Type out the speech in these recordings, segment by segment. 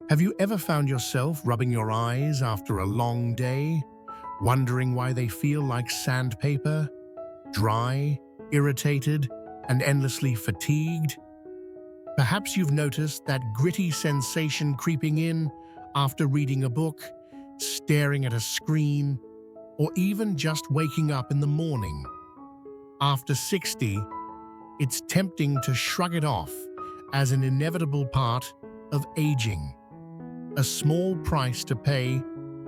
Have you ever found yourself rubbing your eyes after a long day, wondering why they feel like sandpaper, dry, irritated, and endlessly fatigued? Perhaps you've noticed that gritty sensation creeping in after reading a book, staring at a screen, or even just waking up in the morning. After 60, it's tempting to shrug it off as an inevitable part of aging, a small price to pay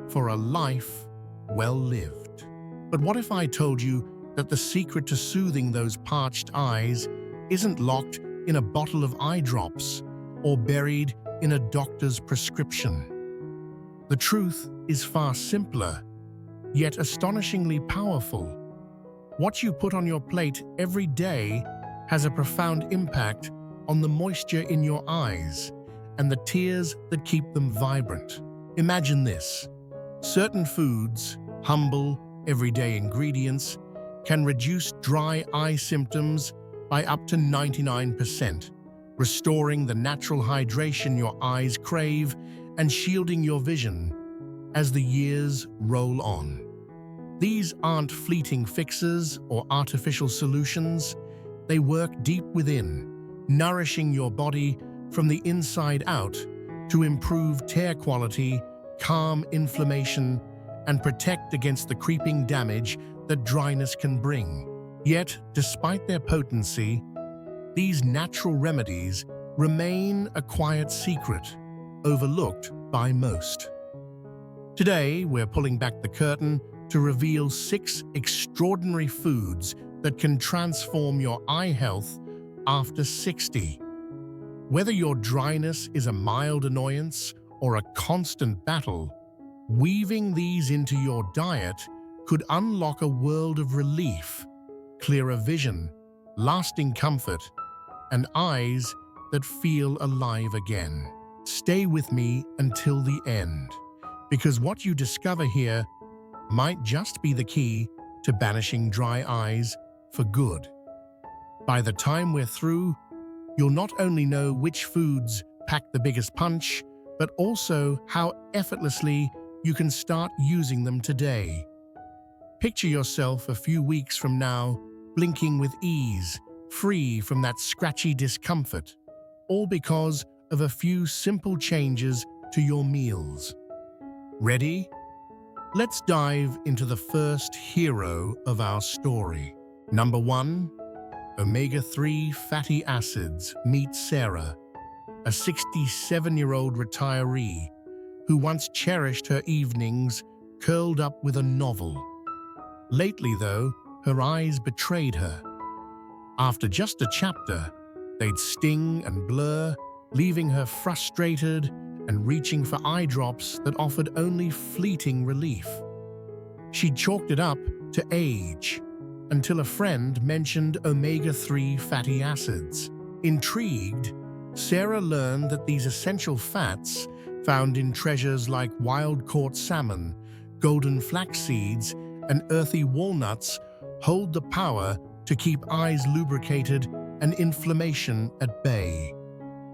for a life well lived. But what if I told you that the secret to soothing those parched eyes isn't locked in a bottle of eye drops or buried in a doctor's prescription? The truth is far simpler, yet astonishingly powerful. What you put on your plate every day has a profound impact on the moisture in your eyes and the tears that keep them vibrant. Imagine this. Certain foods, humble, everyday ingredients, can reduce dry eye symptoms by up to 99%, restoring the natural hydration your eyes crave and shielding your vision as the years roll on. These aren't fleeting fixes or artificial solutions. They work deep within, nourishing your body from the inside out to improve tear quality, calm inflammation, and protect against the creeping damage that dryness can bring. Yet, despite their potency, these natural remedies remain a quiet secret, overlooked by most. Today, we're pulling back the curtain to reveal 6 extraordinary foods that can transform your eye health after 60. Whether your dryness is a mild annoyance or a constant battle, weaving these into your diet could unlock a world of relief, clearer vision, lasting comfort, and eyes that feel alive again. Stay with me until the end, because what you discover here might just be the key to banishing dry eyes for good. By the time we're through, you'll not only know which foods pack the biggest punch, but also how effortlessly you can start using them today. Picture yourself a few weeks from now, blinking with ease, free from that scratchy discomfort, all because of a few simple changes to your meals. Ready? Let's dive into the first hero of our story. Number 1. Omega-3 fatty acids. Meet Sarah, a 67-year-old retiree who once cherished her evenings curled up with a novel. Lately, though, her eyes betrayed her. After just a chapter, they'd sting and blur, leaving her frustrated and reaching for eye drops that offered only fleeting relief. She chalked it up to age, until a friend mentioned omega-3 fatty acids. Intrigued, Sarah learned that these essential fats, found in treasures like wild-caught salmon, golden flax seeds, and earthy walnuts, hold the power to keep eyes lubricated and inflammation at bay.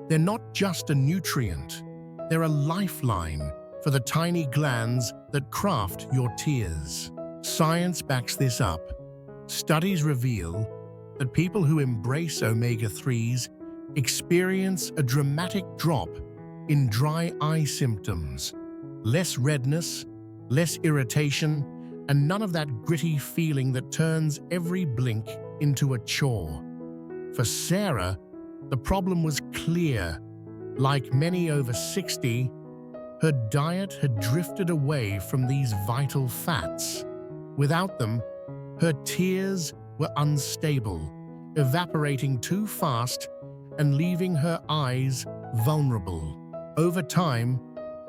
They're not just a nutrient, they're a lifeline for the tiny glands that craft your tears. Science backs this up. Studies reveal that people who embrace omega-3s experience a dramatic drop in dry eye symptoms, less redness, less irritation, and none of that gritty feeling that turns every blink into a chore. For Sarah, the problem was clear. Like many over 60, her diet had drifted away from these vital fats. Without them, her tears were unstable, evaporating too fast and leaving her eyes vulnerable. Over time,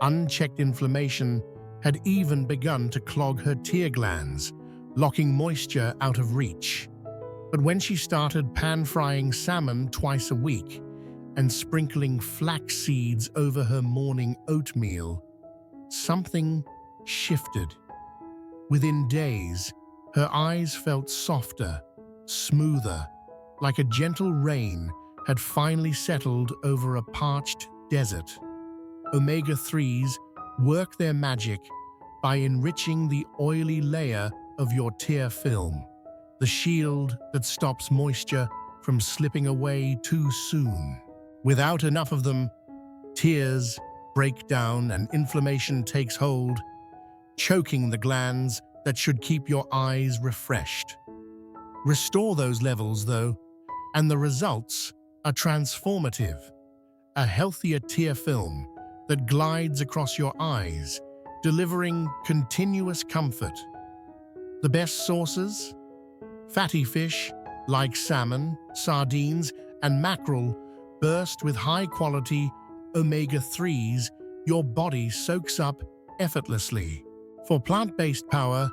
unchecked inflammation had even begun to clog her tear glands, locking moisture out of reach. But when she started pan-frying salmon twice a week and sprinkling flax seeds over her morning oatmeal, something shifted. Within days, her eyes felt softer, smoother, like a gentle rain had finally settled over a parched desert. omega-3s work their magic by enriching the oily layer of your tear film, the shield that stops moisture from slipping away too soon. Without enough of them, tears break down and inflammation takes hold, choking the glands that should keep your eyes refreshed. Restore those levels, though, and the results are transformative. A healthier tear film that glides across your eyes, delivering continuous comfort. The best sources? Fatty fish like salmon, sardines, and mackerel burst with high-quality omega-3s your body soaks up effortlessly. For plant-based power,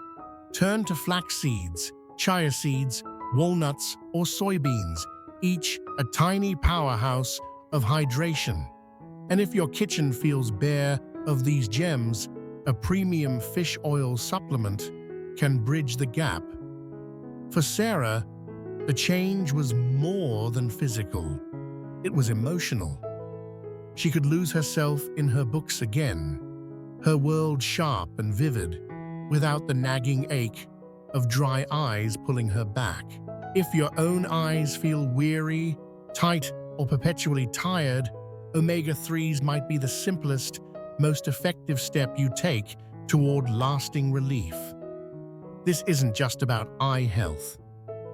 turn to flax seeds, chia seeds, walnuts, or soybeans, each a tiny powerhouse of hydration. And if your kitchen feels bare of these gems, a premium fish oil supplement can bridge the gap. For Sarah, the change was more than physical. It was emotional. She could lose herself in her books again, her world sharp and vivid, without the nagging ache of dry eyes pulling her back. If your own eyes feel weary, tight, or perpetually tired, omega-3s might be the simplest, most effective step you take toward lasting relief. This isn't just about eye health.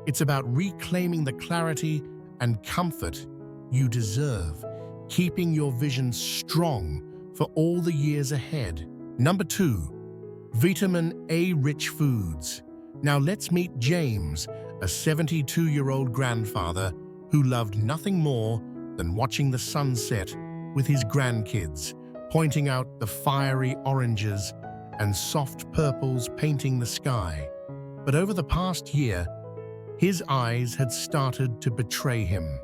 It's about reclaiming the clarity and comfort you deserve, keeping your vision strong for all the years ahead. Number 2, vitamin A-rich foods. Now let's meet James, a 72-year-old grandfather who loved nothing more than watching the sunset with his grandkids, pointing out the fiery oranges and soft purples painting the sky. But over the past year, his eyes had started to betray him.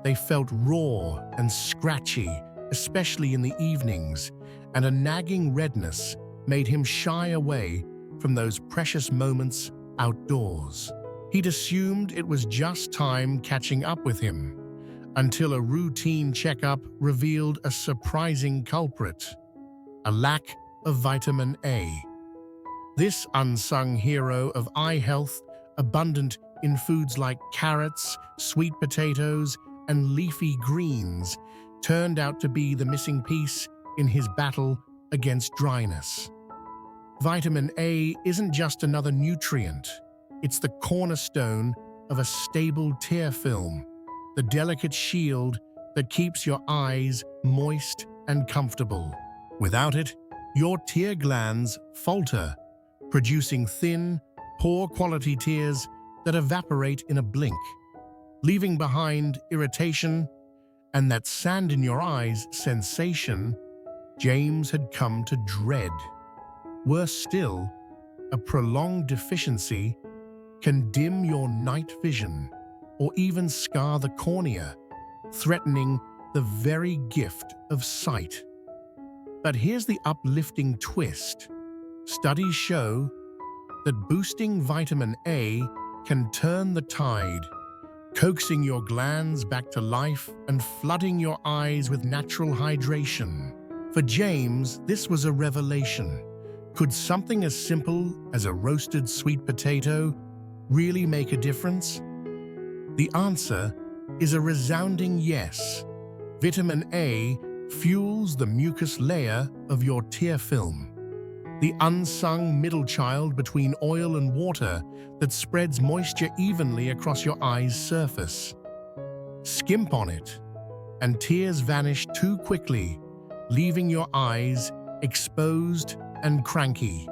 They felt raw and scratchy, especially in the evenings, and a nagging redness made him shy away from those precious moments outdoors. He'd assumed it was just time catching up with him, until a routine checkup revealed a surprising culprit: a lack of vitamin A. This unsung hero of eye health, abundant in foods like carrots, sweet potatoes, and leafy greens, turned out to be the missing piece in his battle against dryness. Vitamin A isn't just another nutrient. It's the cornerstone of a stable tear film, the delicate shield that keeps your eyes moist and comfortable. Without it, your tear glands falter, producing thin, poor-quality tears that evaporate in a blink, leaving behind irritation and that sand in your eyes sensation James had come to dread. Worse still, a prolonged deficiency can dim your night vision or even scar the cornea, threatening the very gift of sight. But here's the uplifting twist. Studies show that boosting vitamin A can turn the tide, coaxing your glands back to life and flooding your eyes with natural hydration. For James, this was a revelation. Could something as simple as a roasted sweet potato really make a difference? The answer is a resounding yes. Vitamin A fuels the mucus layer of your tear film, the unsung middle child between oil and water that spreads moisture evenly across your eye's surface. Skimp on it, and tears vanish too quickly, leaving your eyes exposed and cranky.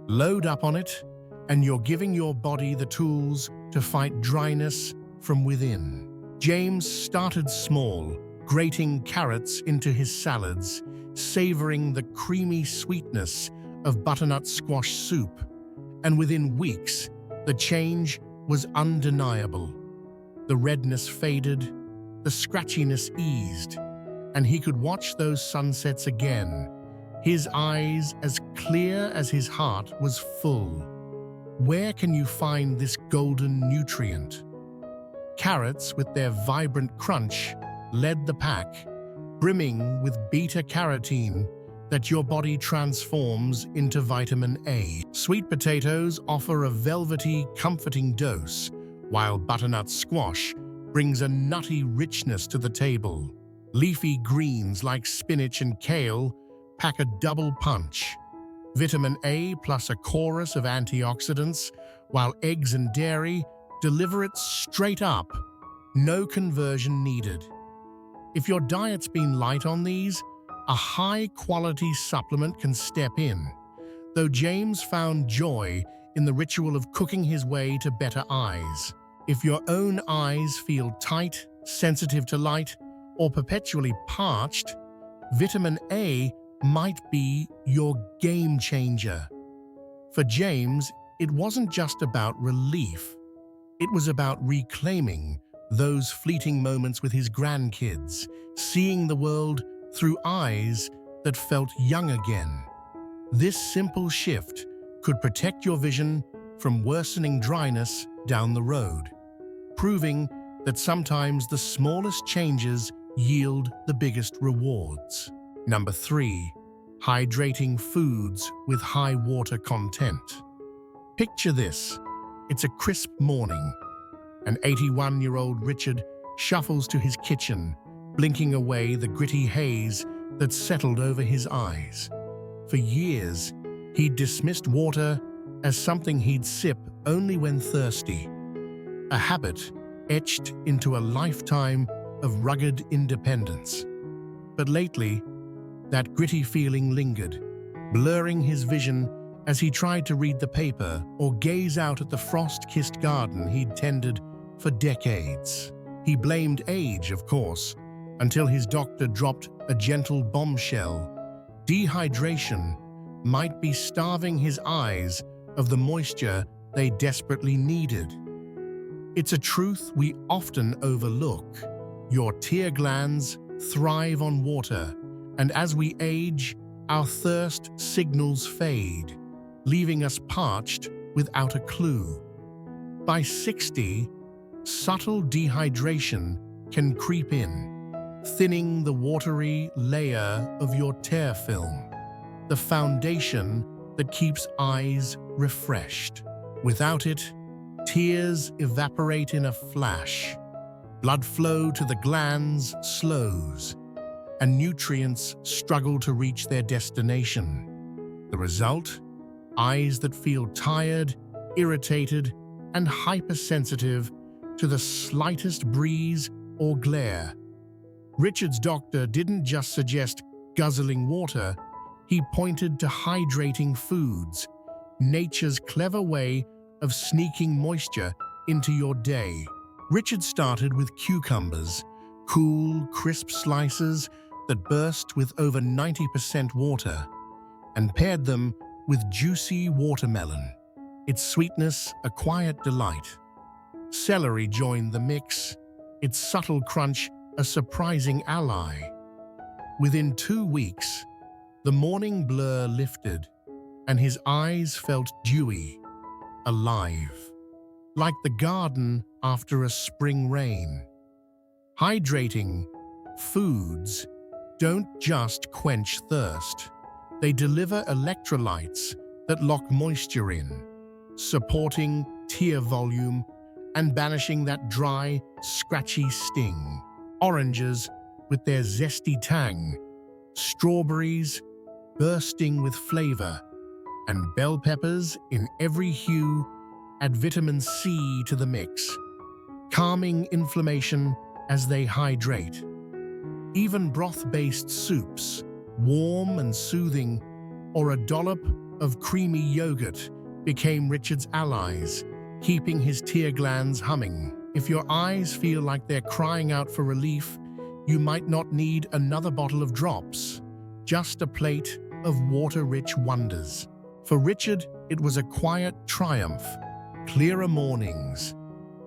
Load up on it, and you're giving your body the tools to fight dryness from within. James started small, grating carrots into his salads, savoring the creamy sweetness of butternut squash soup, and within weeks, the change was undeniable. The redness faded, the scratchiness eased, and he could watch those sunsets again, his eyes as clear as his heart was full. Where can you find this golden nutrient? Carrots, with their vibrant crunch, led the pack, brimming with beta-carotene that your body transforms into vitamin A. Sweet potatoes offer a velvety, comforting dose, while butternut squash brings a nutty richness to the table. Leafy greens like spinach and kale pack a double punch. Vitamin A plus a chorus of antioxidants, while eggs and dairy deliver it straight up. No conversion needed. If your diet's been light on these, a high-quality supplement can step in, though James found joy in the ritual of cooking his way to better eyes. If your own eyes feel tight, sensitive to light, or perpetually parched, vitamin A might be your game changer. For James, it wasn't just about relief. It was about reclaiming those fleeting moments with his grandkids, seeing the world through eyes that felt young again. This simple shift could protect your vision from worsening dryness down the road, proving that sometimes the smallest changes yield the biggest rewards. Number 3. Hydrating foods with high water content. Picture this. It's a crisp morning. An 81-year-old Richard shuffles to his kitchen, blinking away the gritty haze that settled over his eyes. For years, he'd dismissed water as something he'd sip only when thirsty, a habit etched into a lifetime of rugged independence. But lately, that gritty feeling lingered, blurring his vision as he tried to read the paper or gaze out at the frost-kissed garden he'd tended for decades. He blamed age, of course, until his doctor dropped a gentle bombshell. Dehydration might be starving his eyes of the moisture they desperately needed. It's a truth we often overlook. Your tear glands thrive on water, and as we age, our thirst signals fade, leaving us parched without a clue. By 60, subtle dehydration can creep in, thinning the watery layer of your tear film, the foundation that keeps eyes refreshed. Without it, tears evaporate in a flash, blood flow to the glands slows, and nutrients struggle to reach their destination. The result? Eyes that feel tired, irritated, and hypersensitive to the slightest breeze or glare. Richard's doctor didn't just suggest guzzling water, he pointed to hydrating foods, nature's clever way of sneaking moisture into your day. Richard started with cucumbers, cool, crisp slices that burst with over 90% water, and paired them with juicy watermelon, its sweetness a quiet delight. Celery joined the mix, its subtle crunch a surprising ally. Within 2 weeks, the morning blur lifted, and his eyes felt dewy, alive, like the garden after a spring rain. Hydrating foods don't just quench thirst. They deliver electrolytes that lock moisture in, supporting tear volume and banishing that dry, scratchy sting. Oranges with their zesty tang, strawberries bursting with flavor, and bell peppers in every hue add vitamin C to the mix, calming inflammation as they hydrate. Even broth-based soups, warm and soothing, or a dollop of creamy yogurt became Richard's allies, keeping his tear glands humming. If your eyes feel like they're crying out for relief, you might not need another bottle of drops, just a plate of water-rich wonders. For Richard, it was a quiet triumph, clearer mornings,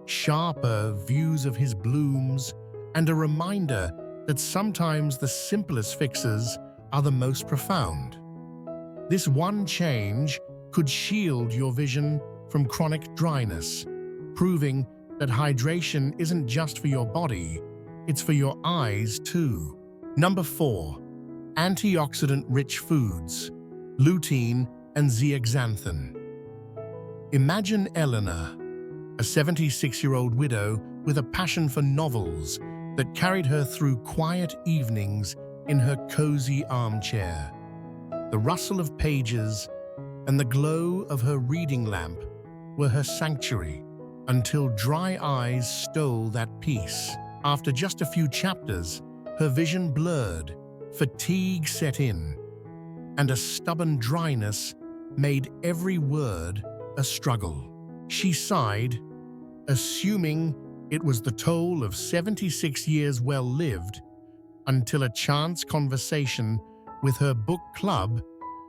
sharper views of his blooms, and a reminder that sometimes the simplest fixes are the most profound. This one change could shield your vision from chronic dryness, proving that hydration isn't just for your body, it's for your eyes too. Number 4. Antioxidant-rich foods, lutein and zeaxanthin. Imagine Eleanor, a 76-year-old widow with a passion for novels that carried her through quiet evenings in her cozy armchair. The rustle of pages and the glow of her reading lamp were her sanctuary until dry eyes stole that peace. After just a few chapters, her vision blurred, fatigue set in, and a stubborn dryness made every word a struggle. She sighed, assuming it was the toll of 76 years well lived, until a chance conversation with her book club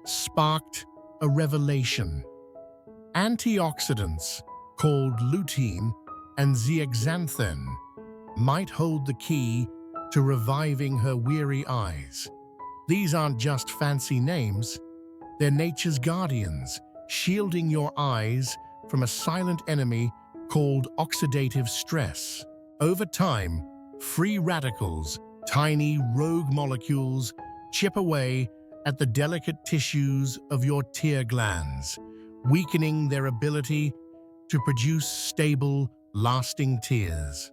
sparked a revelation. Antioxidants, called lutein and zeaxanthin, might hold the key to reviving her weary eyes. These aren't just fancy names, they're nature's guardians, shielding your eyes from a silent enemy called oxidative stress. Over time, free radicals, tiny rogue molecules, chip away at the delicate tissues of your tear glands, weakening their ability to produce stable, lasting tears.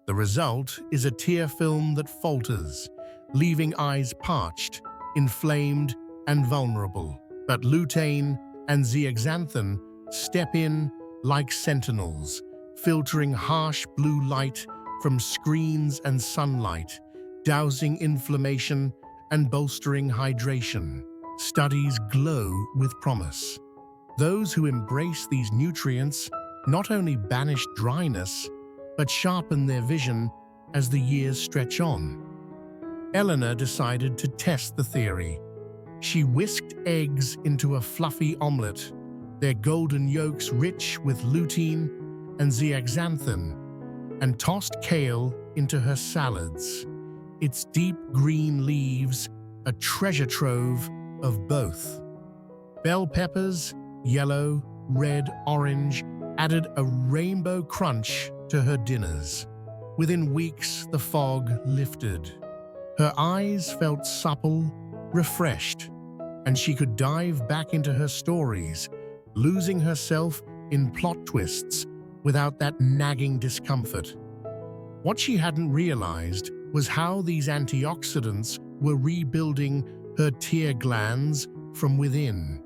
The result is a tear film that falters, leaving eyes parched, inflamed, and vulnerable. But lutein and zeaxanthin step in like sentinels, filtering harsh blue light from screens and sunlight, dousing inflammation and bolstering hydration. Studies glow with promise. Those who embrace these nutrients not only banish dryness, but sharpen their vision as the years stretch on. Eleanor decided to test the theory. She whisked eggs into a fluffy omelette, their golden yolks rich with lutein and zeaxanthin, and tossed kale into her salads, its deep green leaves a treasure trove of both. Bell peppers, yellow, red, orange, added a rainbow crunch to her dinners. Within weeks, the fog lifted. Her eyes felt supple, refreshed, and she could dive back into her stories, losing herself in plot twists without that nagging discomfort. What she hadn't realized was how these antioxidants were rebuilding her tear glands from within,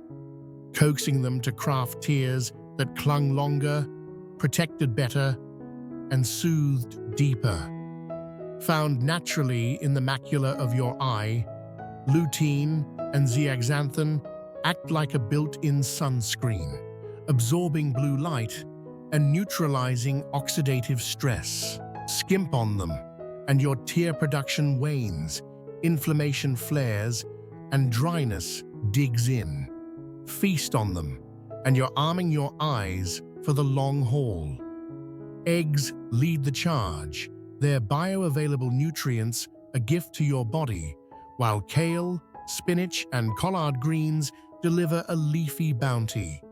coaxing them to craft tears that clung longer, protected better, and soothed deeper. Found naturally in the macula of your eye, lutein and zeaxanthin act like a built-in sunscreen, absorbing blue light and neutralizing oxidative stress. Skimp on them, and your tear production wanes, inflammation flares, and dryness digs in. Feast on them, and you're arming your eyes for the long haul. Eggs lead the charge, their bioavailable nutrients a gift to your body, while kale, spinach, and collard greens deliver a leafy bounty.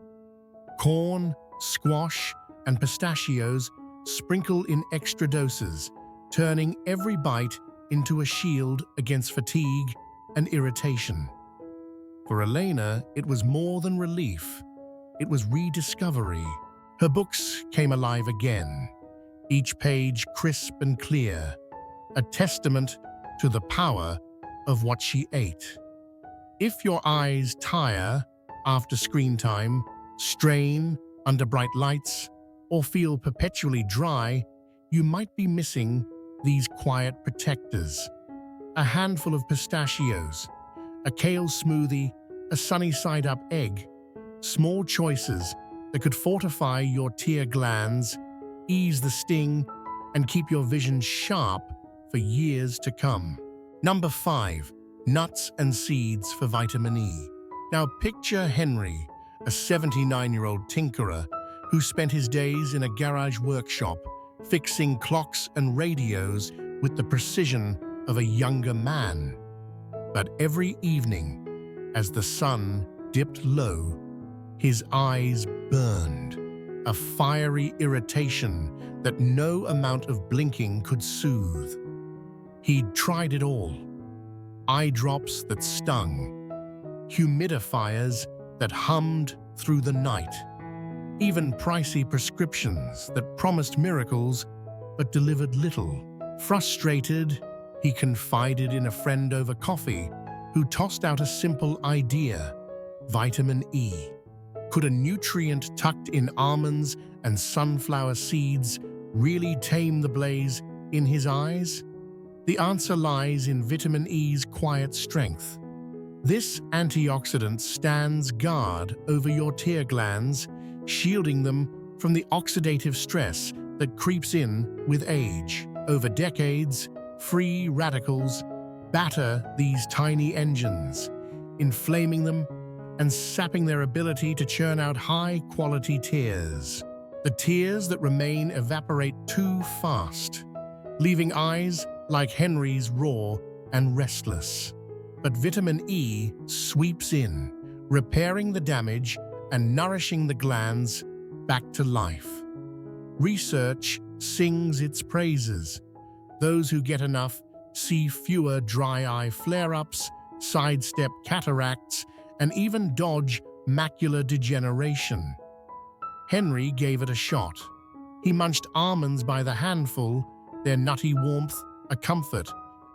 Corn, squash, and pistachios sprinkle in extra doses, turning every bite into a shield against fatigue and irritation. For Elena, it was more than relief. It was rediscovery. Her books came alive again, each page crisp and clear, a testament to the power of what she ate. If your eyes tire after screen time, strain under bright lights, or feel perpetually dry, you might be missing these quiet protectors. A handful of pistachios, a kale smoothie, a sunny-side-up egg, small choices that could fortify your tear glands, ease the sting, and keep your vision sharp for years to come. Number 5. Nuts and seeds for vitamin E. Now picture Henry, a 79-year-old tinkerer who spent his days in a garage workshop fixing clocks and radios with the precision of a younger man. But every evening, as the sun dipped low, his eyes burned, a fiery irritation that no amount of blinking could soothe. He'd tried it all: eye drops that stung, humidifiers that hummed through the night, even pricey prescriptions that promised miracles but delivered little. Frustrated, he confided in a friend over coffee who tossed out a simple idea: vitamin E. Could a nutrient tucked in almonds and sunflower seeds really tame the blaze in his eyes? The answer lies in vitamin E's quiet strength. This antioxidant stands guard over your tear glands, shielding them from the oxidative stress that creeps in with age. Over decades, free radicals batter these tiny engines, inflaming them and sapping their ability to churn out high-quality tears. The tears that remain evaporate too fast, leaving eyes like Henry's raw and restless. But vitamin E sweeps in, repairing the damage and nourishing the glands back to life. Research sings its praises. Those who get enough see fewer dry eye flare-ups, sidestep cataracts, and even dodge macular degeneration. Henry gave it a shot. He munched almonds by the handful, their nutty warmth a comfort,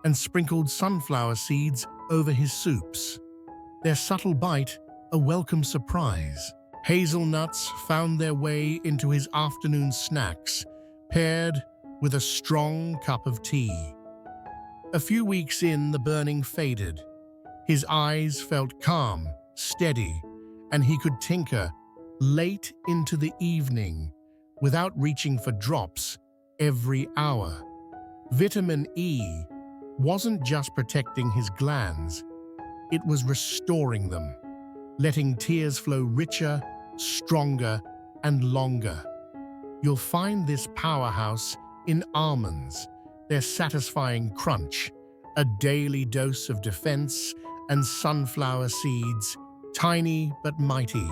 and sprinkled sunflower seeds over his soups, their subtle bite a welcome surprise. Hazelnuts found their way into his afternoon snacks, paired with a strong cup of tea. A few weeks in, the burning faded. His eyes felt calm, steady, and he could tinker late into the evening without reaching for drops every hour. Vitamin E wasn't just protecting his glands, it was restoring them, letting tears flow richer, stronger, and longer. You'll find this powerhouse in almonds, their satisfying crunch, a daily dose of defense, and sunflower seeds, tiny but mighty.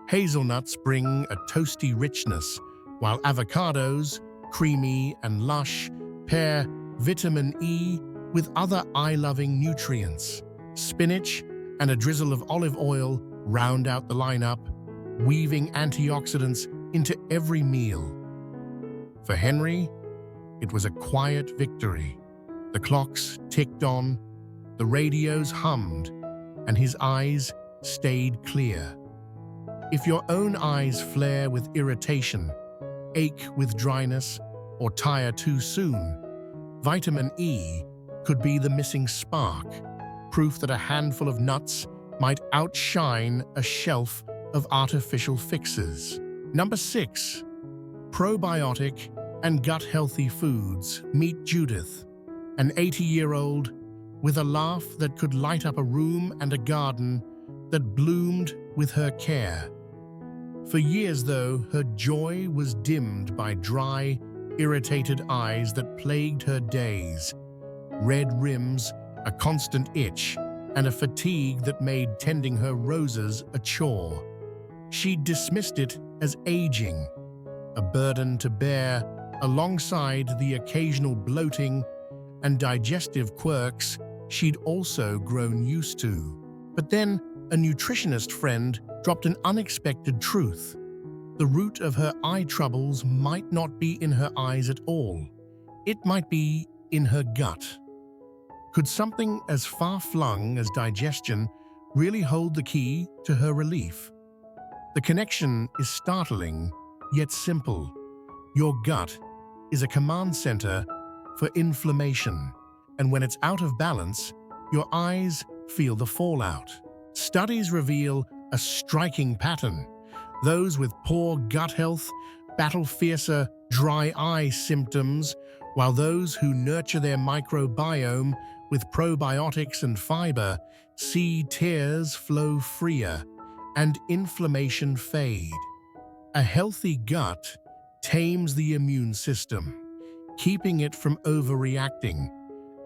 Hazelnuts bring a toasty richness, while avocados, creamy and lush, pair vitamin E with other eye-loving nutrients. Spinach and a drizzle of olive oil round out the lineup, weaving antioxidants into every meal. For Henry, it was a quiet victory. The clocks ticked on, the radios hummed, and his eyes stayed clear. If your own eyes flare with irritation, ache with dryness, or tire too soon, vitamin E could be the missing spark, proof that a handful of nuts might outshine a shelf of artificial fixes. Number 6. Probiotic and gut-healthy foods. Meet Judith, an 80-year-old with a laugh that could light up a room and a garden that bloomed with her care. For years, though, her joy was dimmed by dry, irritated eyes that plagued her days, red rims, a constant itch, and a fatigue that made tending her roses a chore. She dismissed it as aging, a burden to bear alongside the occasional bloating and digestive quirks she'd also grown used to. But then, a nutritionist friend dropped an unexpected truth. The root of her eye troubles might not be in her eyes at all. It might be in her gut. Could something as far-flung as digestion really hold the key to her relief? The connection is startling, yet simple. Your gut is a command center for inflammation, and when it's out of balance, your eyes feel the fallout. Studies reveal a striking pattern. Those with poor gut health battle fiercer dry eye symptoms, while those who nurture their microbiome with probiotics and fiber see tears flow freer and inflammation fade. A healthy gut tames the immune system, keeping it from overreacting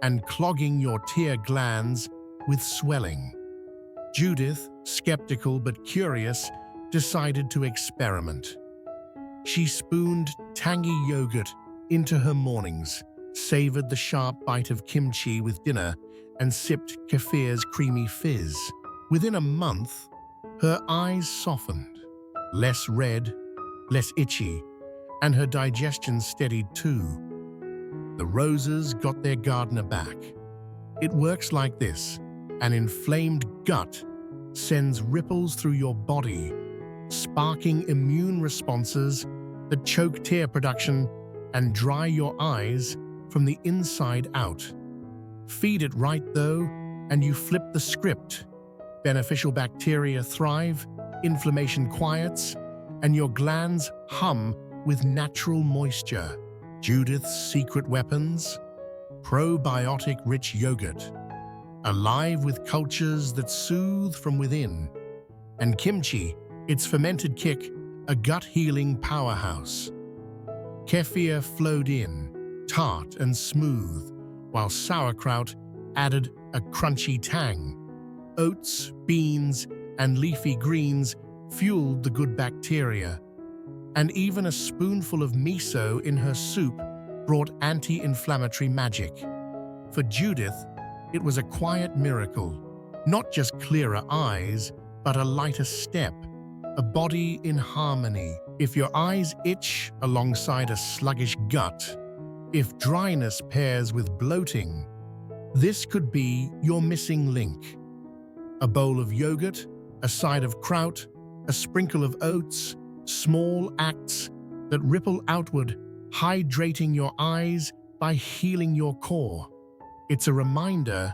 and clogging your tear glands with swelling. Judith, skeptical but curious, decided to experiment. She spooned tangy yogurt into her mornings, savored the sharp bite of kimchi with dinner, and sipped kefir's creamy fizz. Within a month, her eyes softened, less red, less itchy, and her digestion steadied too. The roses got their gardener back. It works like this. An inflamed gut sends ripples through your body, sparking immune responses that choke tear production and dry your eyes from the inside out. Feed it right though, and you flip the script. Beneficial bacteria thrive, inflammation quiets, and your glands hum with natural moisture. Judith's secret weapons? Probiotic-rich yogurt, alive with cultures that soothe from within. And kimchi, its fermented kick, a gut-healing powerhouse. Kefir flowed in, tart and smooth, while sauerkraut added a crunchy tang. Oats, beans, and leafy greens fueled the good bacteria. And even a spoonful of miso in her soup brought anti-inflammatory magic. For Judith, it was a quiet miracle. Not just clearer eyes, but a lighter step, a body in harmony. If your eyes itch alongside a sluggish gut, if dryness pairs with bloating, this could be your missing link. A bowl of yogurt, a side of kraut, a sprinkle of oats, small acts that ripple outward, hydrating your eyes by healing your core. It's a reminder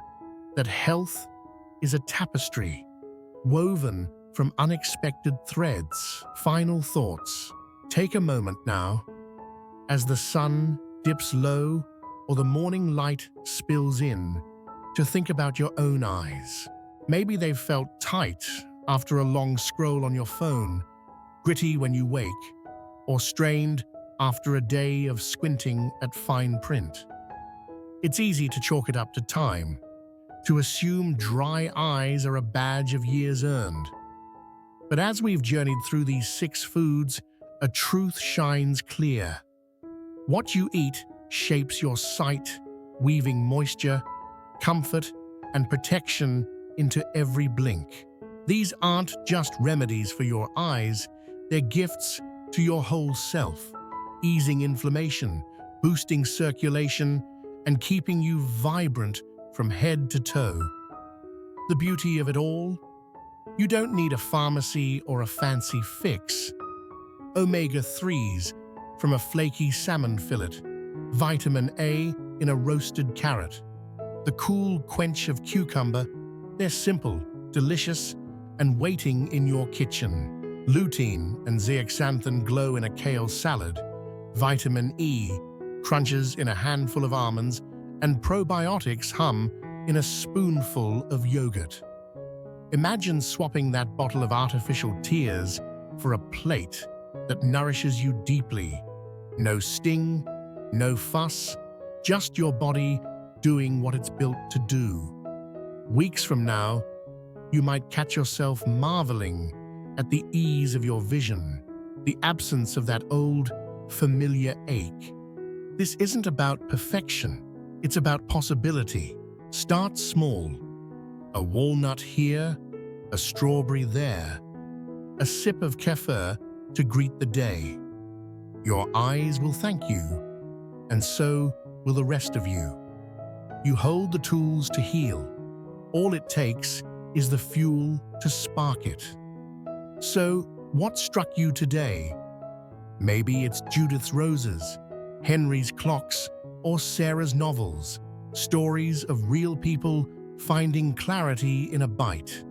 that health is a tapestry, woven from unexpected threads. Final thoughts. Take a moment now, as the sun dips low or the morning light spills in, to think about your own eyes. Maybe they've felt tight after a long scroll on your phone, gritty when you wake, or strained after a day of squinting at fine print. It's easy to chalk it up to time, to assume dry eyes are a badge of years earned. But as we've journeyed through these 6 foods, a truth shines clear. What you eat shapes your sight, weaving moisture, comfort, and protection into every blink. These aren't just remedies for your eyes, they're gifts to your whole self, easing inflammation, boosting circulation, and keeping you vibrant from head to toe. The beauty of it all? You don't need a pharmacy or a fancy fix. Omega-3s from a flaky salmon fillet, vitamin A in a roasted carrot, the cool quench of cucumber, they're simple, delicious, and waiting in your kitchen. Lutein and zeaxanthin glow in a kale salad, vitamin E crunches in a handful of almonds, and probiotics hum in a spoonful of yogurt. Imagine swapping that bottle of artificial tears for a plate that nourishes you deeply. No sting, no fuss, just your body doing what it's built to do. Weeks from now, you might catch yourself marveling at the ease of your vision, the absence of that old, familiar ache. This isn't about perfection, it's about possibility. Start small. A walnut here, a strawberry there, a sip of kefir to greet the day. Your eyes will thank you, and so will the rest of you. You hold the tools to heal. All it takes is the fuel to spark it. So, what struck you today? Maybe it's Judith's roses, Henry's clocks, or Sarah's novels, stories of real people finding clarity in a bite.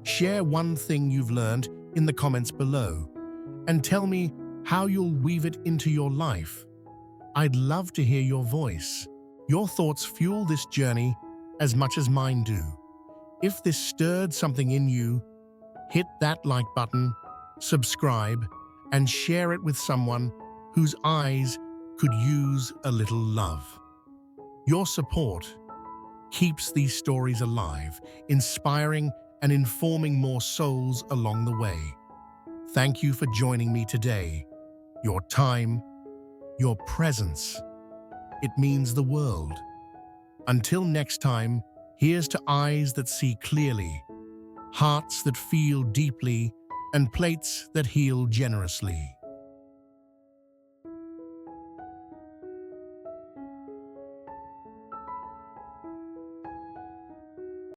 Share one thing you've learned in the comments below, and tell me how you'll weave it into your life. I'd love to hear your voice. Your thoughts fuel this journey as much as mine do. If this stirred something in you, hit that like button, subscribe, and share it with someone whose eyes could use a little love. Your support keeps these stories alive, inspiring and informing more souls along the way. Thank you for joining me today. Your time, your presence, it means the world. Until next time, Here's to eyes that see clearly, hearts that feel deeply, and plates that heal generously.